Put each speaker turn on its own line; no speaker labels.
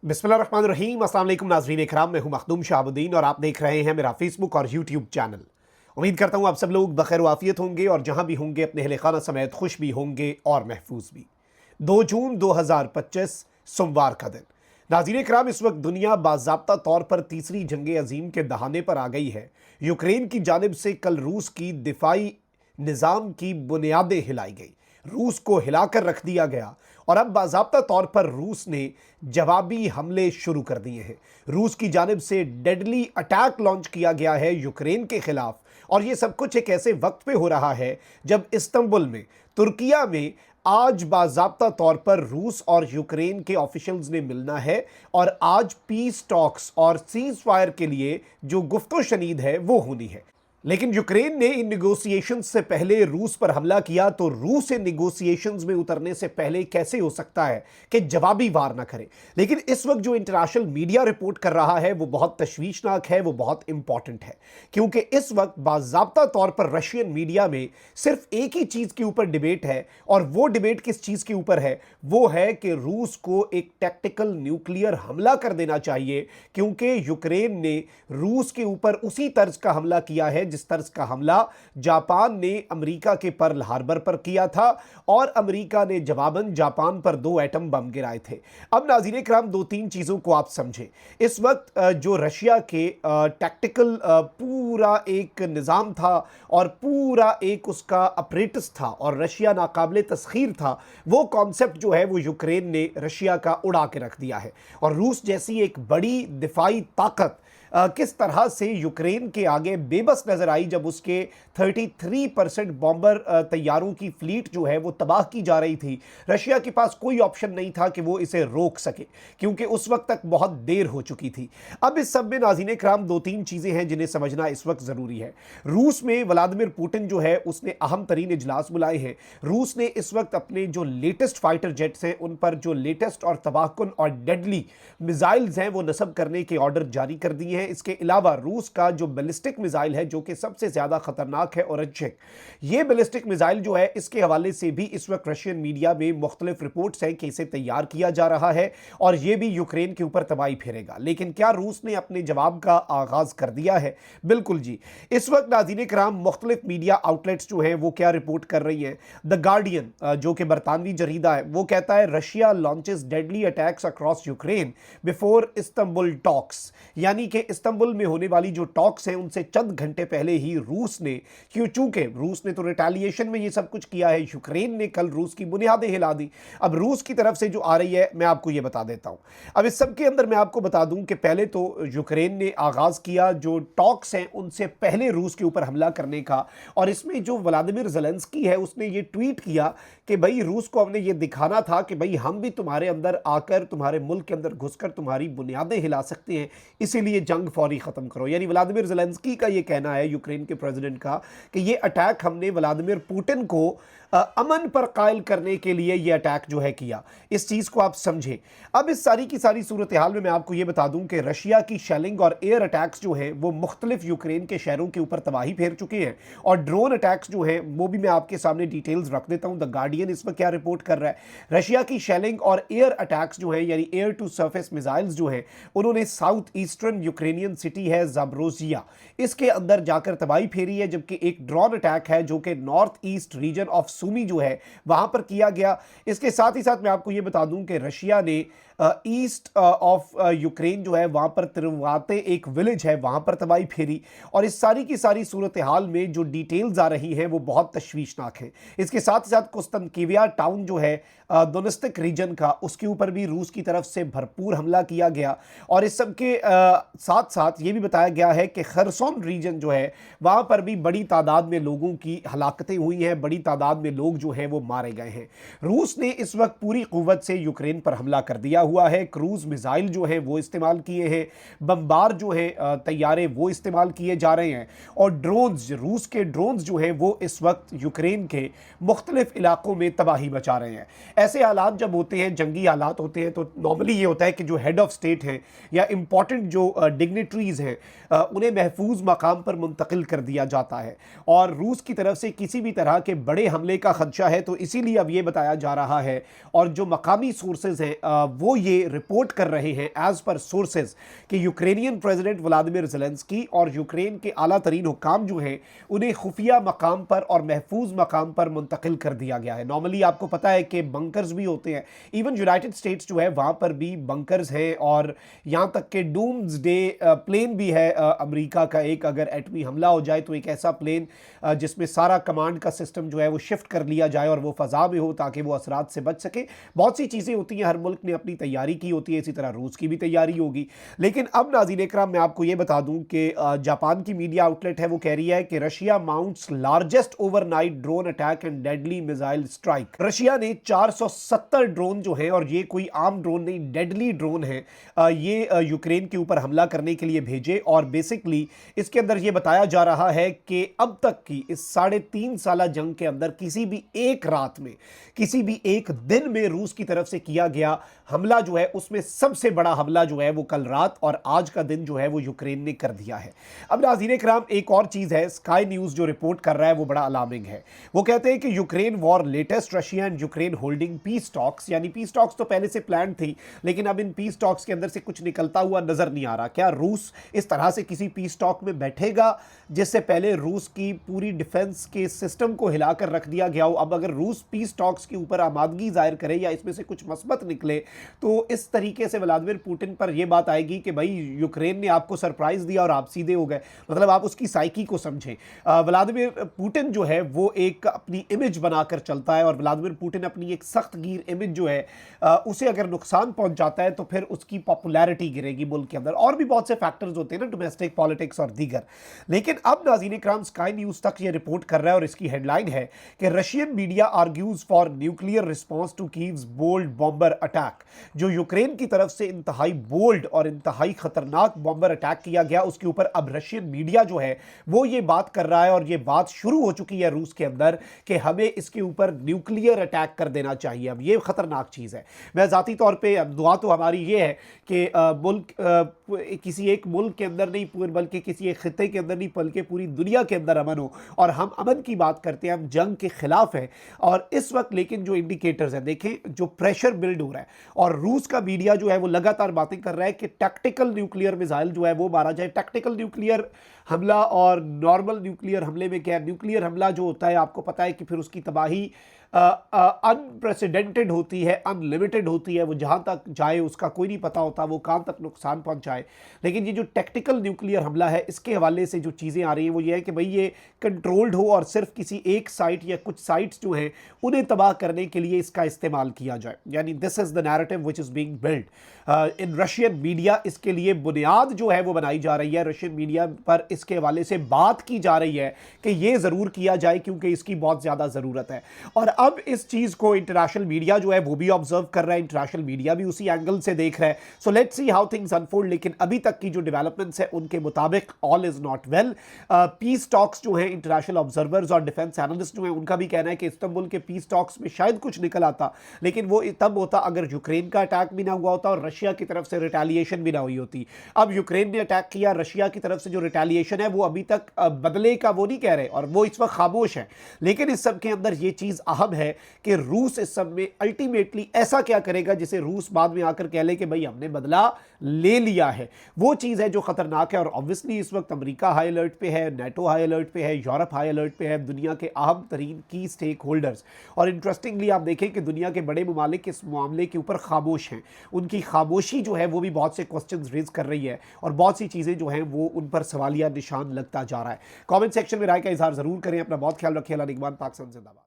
बिस्मिल्लाहिर्रहमानिर्रहीम। अस्सलाम वालेकुम नाज़रीन इकराम, मैं हूं मखदूम शाहबुद्दीन और आप देख रहे हैं मेरा फेसबुक और यूट्यूब चैनल। उम्मीद करता हूं आप सब लोग बखैर वाफियत होंगे और जहां भी होंगे अपने अहले खाना समेत खुश भी होंगे और महफूज भी। 2 जून 2025 सोमवार का दिन। नाज़रीन इकराम, इस वक्त दुनिया बाज़ाब्ता तौर पर तीसरी जंग अजीम के दहाने पर आ गई है। यूक्रेन की जानिब से कल रूस की दिफाई निज़ाम की बुनियादें हिलाई गई, रूस को हिलाकर रख दिया गया और अब बाज़ाब्ता तौर पर रूस ने जवाबी हमले शुरू कर दिए हैं। रूस की जानिब से डेडली अटैक लॉन्च किया गया है यूक्रेन के खिलाफ, और ये सब कुछ एक ऐसे वक्त पे हो रहा है जब इस्तांबुल में, तुर्किया में आज बाज़ाब्ता तौर पर रूस और यूक्रेन के ऑफिशियल्स ने मिलना है और आज पीस टॉक्स और सीज फायर के लिए जो गुफ्तो शनीद है वो होनी है। लेकिन यूक्रेन ने इन निगोसिएशंस से पहले रूस पर हमला किया, तो रूस इन निगोसिएशंस में उतरने से पहले कैसे हो सकता है कि जवाबी वार ना करे। लेकिन इस वक्त जो इंटरनेशनल मीडिया रिपोर्ट कर रहा है वो बहुत तशवीशनाक है, वो बहुत इंपॉर्टेंट है, क्योंकि इस वक्त बाज़ाब्ता तौर पर रशियन मीडिया में सिर्फ एक ही चीज़ के ऊपर डिबेट है, और वो डिबेट किस चीज़ के ऊपर है? वो है कि रूस को एक टैक्टिकल न्यूक्लियर हमला कर देना चाहिए, क्योंकि यूक्रेन ने रूस के ऊपर उसी तर्ज का हमला किया है जिस तरह का हमला जापान ने अमेरिका के पर्ल हार्बर पर किया था, और अमेरिका ने जवाबन जापान पर 2 एटम बम गिराए थे। अब नाज़रीन इकराम, 2-3 चीज़ों को आप समझें। इस वक्त जो रशिया के टैक्टिकल पूरा एक निज़ाम था और पूरा एक उसका अपरेटस था और रशिया नाकाबिले तस्खीर था, वो कॉन्सेप्ट जो है वो यूक्रेन ने रशिया का उड़ा के रख दिया है। और रूस जैसी एक बड़ी दिफाई ताकत किस तरह से यूक्रेन के आगे बेबस नजर आई जब उसके 33% बॉम्बर तैयारों की फ्लीट जो है वो तबाह की जा रही थी। रशिया के पास कोई ऑप्शन नहीं था कि वो इसे रोक सके, क्योंकि उस वक्त तक बहुत देर हो चुकी थी। अब इस सब में नाज़रीन कराम 2-3 चीज़ें हैं जिन्हें समझना इस वक्त ज़रूरी है। रूस में व्लादिमीर पुतिन जो है उसने अहम तरीन इजलास बुलाए हैं। रूस ने इस वक्त अपने जो लेटेस्ट फाइटर जेट्स हैं उन पर जो लेटेस्ट और तबाहकुन और डेडली मिसाइल्स हैं वो नस्ब करने के ऑर्डर जारी कर दिए हैं। इसके अलावा रूस का जो बैलिस्टिक मिसाइल है, जो कि सबसे ज्यादा खतरनाक है, ओरेंचेक, ये बैलिस्टिक मिसाइल जो है इसके हवाले से भी इस वक्त रशियन मीडिया में मुख्तलिफ रिपोर्ट्स हैं कि इसे तैयार किया जा रहा है और यह भी यूक्रेन के ऊपर तबाही फेरेगा। लेकिन क्या रूस ने अपने जवाब का आगाज कर दिया है? बिल्कुल जी। इस वक्त नाज़रीन कराम मुख्तलिफ मीडिया आउटलेट्स जो हैं वो क्या रिपोर्ट कर रही हैं? द गार्डियन जो कि बरतानवी जरीदा है वो कहता है Russia launches deadly attacks across Ukraine before Istanbul talks, यानी कि इस्तांबुल में होने वाली जो टॉक्स हैं उनसे चंद घंटे पहले ही रूस ने, चूंकि रूस ने तो रिटेलिएशन में ये सब कुछ किया है, यूक्रेन ने कल रूस की बुनियादें हिला दी। अब रूस की तरफ से जो आ रही है मैं आपको ये बता देता हूं। अब इस सब के अंदर मैं आपको बता दूं कि पहले तो यूक्रेन ने आगाज किया जो टॉक्स हैं उनसे पहले रूस के ऊपर हमला करने का, और इसमें जो व्लादिमीर ज़ेलेंस्की है उसने ये ट्वीट किया कि भाई रूस को हमने ये दिखाना था कि भाई हम भी तुम्हारे अंदर आकर, तुम्हारे मुल्क के अंदर घुसकर तुम्हारी बुनियादें हिला सकते हैं, इसीलिए जंग फौरी खत्म करो। यानी व्लादिमीर ज़ेलेंस्की का ये कहना है, यूक्रेन के प्रेसिडेंट का, कि ये अटैक हमने व्लादिमीर पुतिन को अमन पर कायल करने के लिए ये अटैक जो है किया। इस चीज़ को आप समझें। अब इस सारी की सारी सूरत हाल में मैं आपको ये बता दूं कि रशिया की शेलिंग और एयर अटैक्स जो हैं वो मुख्तलिफ यूक्रेन के शहरों के ऊपर तबाही फेर चुके हैं, और ड्रोन अटैक्स जो हैं वो भी मैं आपके सामने डिटेल्स रख देता हूं। द गार्डियन इस पर क्या रिपोर्ट कर रहा है? रशिया की शेलिंग और एयर अटैक्स जो हैं, यानी एयर टू सरफेस मिसाइल्स जो हैं, उन्होंने साउथ ईस्टर्न यूक्रेनियन सिटी है ज़ापोरिज़िया, इसके अंदर जाकर तबाही फेरी है, जबकि एक ड्रोन अटैक है जो कि north east region of Sumy जो है वहां पर किया गया। इसके साथ ही साथ मैं आपको यह बता दूं कि रशिया ने ईस्ट ऑफ यूक्रेन जो है वहां पर तिरवाते एक विलेज है वहां पर तबाही फेरी, और इस सारी की सारी सूरत हाल में जो डिटेल्स आ रही हैं वो बहुत तशवीशनाक है। इसके साथ ही साथ कुस्तनकीविया टाउन जो है दोनेत्स्क रीजन का, उसके ऊपर भी रूस की तरफ से भरपूर हमला किया गया, और इस सब के साथ साथ ये भी बताया गया है कि खरसोन रीजन जो है वहां पर भी बड़ी तादाद में लोगों की हलाकतें हुई हैं, बड़ी तादाद में लोग जो हैं वो मारे गए हैं। रूस ने इस वक्त पूरी कुव्वत से यूक्रेन पर हमला कर दिया हुआ है। क्रूज मिसाइल जो है वो इस्तेमाल किए हैं, बमबार जो है तैयारे वो इस्तेमाल किए जा रहे हैं, और ड्रोन्स, रूस के ड्रोन्स जो है वो इस वक्त यूक्रेन के मुख्तलिफ इलाकों में तबाही मचा रहे हैं। ऐसे हालात जब होते हैं, जंगी हालात होते हैं, तो नॉर्मली ये होता है कि जो हेड ऑफ स्टेट हैं या इंपॉर्टेंट जो डिग्निटरीज हैं उन्हें महफूज मकाम पर मुंतकिल कर दिया जाता है, और रूस की तरफ से किसी भी तरह के बड़े हमले का खदशा है, तो इसीलिए अब ये बताया जा रहा है और जो मकामी सोर्सेज हैं वो ये रिपोर्ट कर रहे हैं एज पर सोर्सेज कि यूक्रेनियन प्रेसिडेंट व्लादिमीर ज़ेलेंस्की और यूक्रेन के आला तरीन हुकाम जो हैं उन्हें खुफिया मकाम पर और महफूज मकाम पर मुंतकिल कर दिया गया है। नॉर्मली आपको पता है कि बंकर्स भी होते हैं, इवन यूनाइटेड स्टेट्स जो है वहाँ पर भी बंकर्स हैं और यहाँ तक कि डूम्सडे प्लेन भी है अमेरिका का एक, अगर एटमी हमला हो जाए तो एक ऐसा प्लेन जिसमें सारा कमांड का सिस्टम जो है वो शिफ्ट कर लिया जाए और वो फ़ज़ा में हो ताकि वो असरात से बच सके। बहुत सी चीज़ें होती हैं, हर मुल्क ने अपनी तैयारी की होती है, इसी तरह रूस की भी तैयारी होगी। लेकिन अब नाज़रीन इकराम मैं आपको ये बता दूं कि जापान की मीडिया आउटलेट है वो कह रही है कि Russia mounts largest overnight drone attack and deadly missile strike. Russia ने 470 ड्रोन जो है, और ये कोई आम ड्रोन नहीं, डेडली ड्रोन है, ये यूक्रेन के ऊपर हमला करने के लिए भेजे। और बेसिकली इसके अंदर ये बताया जा रहा है कि अब तक की इस 3.5 साल जंग के अंदर किसी भी एक रात में, किसी भी एक दिन में रूस की तरफ से किया गया हमला जो है उसमें सबसे बड़ा हमला जो है वो कल रात और आज का दिन जो है वो यूक्रेन ने कर दिया है। अब नाज़रीन इकराम एक और चीज़ है, स्काई न्यूज़ जो रिपोर्ट कर रहा है वो बड़ा अलार्मिंग है। वो कहते हैं कि Ukraine war latest, Russia and Ukraine holding peace talks. यानी पीस टॉक्स तो पहले से प्लान थी, लेकिन अब इन पीस टॉक्स के अंदर से कुछ निकलता हुआ नजर नहीं आ रहा। क्या रूस इस तरह से किसी पीस टॉक में बैठेगा जिससे पहले रूस की पूरी डिफेंस के सिस्टम को हिलाकर रख दिया गया हो? अब अगर रूस पीस टॉक्स के ऊपर आमादगी जाहिर करे या इसमें से कुछ मस्बत निकले तो इस तरीके से व्लादिमीर पुतिन पर यह बात आएगी कि भाई यूक्रेन ने आपको सरप्राइज दिया और आप सीधे हो गए। मतलब आप उसकी साइकी को समझें। व्लादिमीर पुतिन जो है वो एक अपनी इमेज बनाकर चलता है और व्लादिमीर पुतिन अपनी एक सख्त गिर इमेज जो है उसे अगर नुकसान पहुंच जाता है तो फिर उसकी पॉपुलैरिटी गिरेगी मुल्क के अंदर। और भी बहुत से फैक्टर्स होते हैं ना, डोमेस्टिक पॉलिटिक्स और दीगर। लेकिन अब नाज़रीन इकराम स्काई न्यूज़ तक ये रिपोर्ट कर रहा है और इसकी हेडलाइन है कि Russian media argues for nuclear response to Kyiv's bold bomber attack. जो यूक्रेन की तरफ से इंतहाई बोल्ड और इंतहाई खतरनाक बॉम्बर अटैक किया गया उसके ऊपर अब रशियन मीडिया जो है वो ये बात कर रहा है और ये बात शुरू हो चुकी है रूस के अंदर कि हमें इसके ऊपर न्यूक्लियर अटैक कर देना चाहिए। अब ये खतरनाक चीज़ है। मैं ज़ाती तौर पर दुआ तो हमारी ये है कि मुल्क किसी एक मुल्क के अंदर नहीं बल्कि किसी एक खित्ते के अंदर नहीं बल्कि पूरी दुनिया के अंदर अमन हो। और हम अमन की बात करते हैं, हम जंग के खिलाफ हैं। और इस वक्त लेकिन जो इंडिकेटर्स हैं, देखें जो प्रेशर बिल्ड हो रहा है और रूस का मीडिया जो है वो लगातार बातें कर रहा है कि टैक्टिकल न्यूक्लियर मिसाइल जो है वो मारा जाए। टैक्टिकल न्यूक्लियर हमला और नॉर्मल न्यूक्लियर हमले में क्या है? न्यूक्लियर हमला जो होता है आपको पता है कि फिर उसकी तबाही अनप्रेसिडेंटेड होती है, अनलिमिटेड होती है। वो जहाँ तक जाए उसका कोई नहीं पता होता, वो कहाँ तक नुकसान पहुँचाए। लेकिन ये जो टैक्टिकल न्यूक्लियर हमला है इसके हवाले से जो चीज़ें आ रही हैं वो ये है कि भाई ये कंट्रोल्ड हो और सिर्फ किसी एक साइट या कुछ साइट्स जो हैं उन्हें तबाह करने के लिए इसका इस्तेमाल किया जाए। यानी this is the narrative which is being build in Russian media. इसके लिए बुनियाद जो है वो बनाई जा रही है रशियन मीडिया पर, इसके हवाले से बात की जा रही है कि ये ज़रूर किया जाए क्योंकि इसकी बहुत ज़्यादा ज़रूरत है। और अब इस चीज़ को इंटरनेशनल मीडिया जो है वो भी ऑब्जर्व कर रहा है, इंटरनेशनल मीडिया भी उसी एंगल से देख रहा है। So let's see how things unfold. लेकिन अभी तक की जो डेवलपमेंट्स है उनके मुताबिक all is not well. Peace talks जो है, इंटरनेशनल ऑब्जर्वर्स और डिफेंस एनालिस्ट जो है उनका भी कहना है कि इस्तांबुल के पीस टॉक्स में शायद कुछ निकल आता, लेकिन वो तब होता अगर यूक्रेन का अटैक भी ना हुआ होता और रशिया की तरफ से रिटेलिएशन भी ना हुई होती। अब यूक्रेन ने अटैक किया, रशिया की तरफ से जो रिटेलिएशन है वो अभी तक बदले का वो नहीं कह रहे और वो इस वक्त खामोश है। लेकिन इस सब के अंदर ये चीज़ अहम है कि रूस इस सब में अल्टीमेटली ऐसा क्या करेगा जिसे रूस बाद में आकर कह ले कि भाई हमने बदला ले लिया है। वो चीज़ है जो खतरनाक है। और ऑब्वियसली इस वक्त अमेरिका हाई अलर्ट पे है, नेटो हाई अलर्ट पे है, यूरोप हाई अलर्ट पे है, दुनिया के अहम तरीन की स्टेक होल्डर्स। और इंटरेस्टिंगली आप देखें कि दुनिया के बड़े ममालिक इस मामले के ऊपर खामोश हैं। उनकी खामोशी जो है वो भी बहुत से क्वेश्चंस रेज कर रही है और बहुत सी चीज़ें जो हैं वो उन पर सवालिया निशान लगता जा रहा है। कमेंट सेक्शन में राय का इजहार ज़रूर करें। अपना बहुत ख्याल रखिए। अल्लाह निगहबान। पाकिस्तान जिंदाबाद।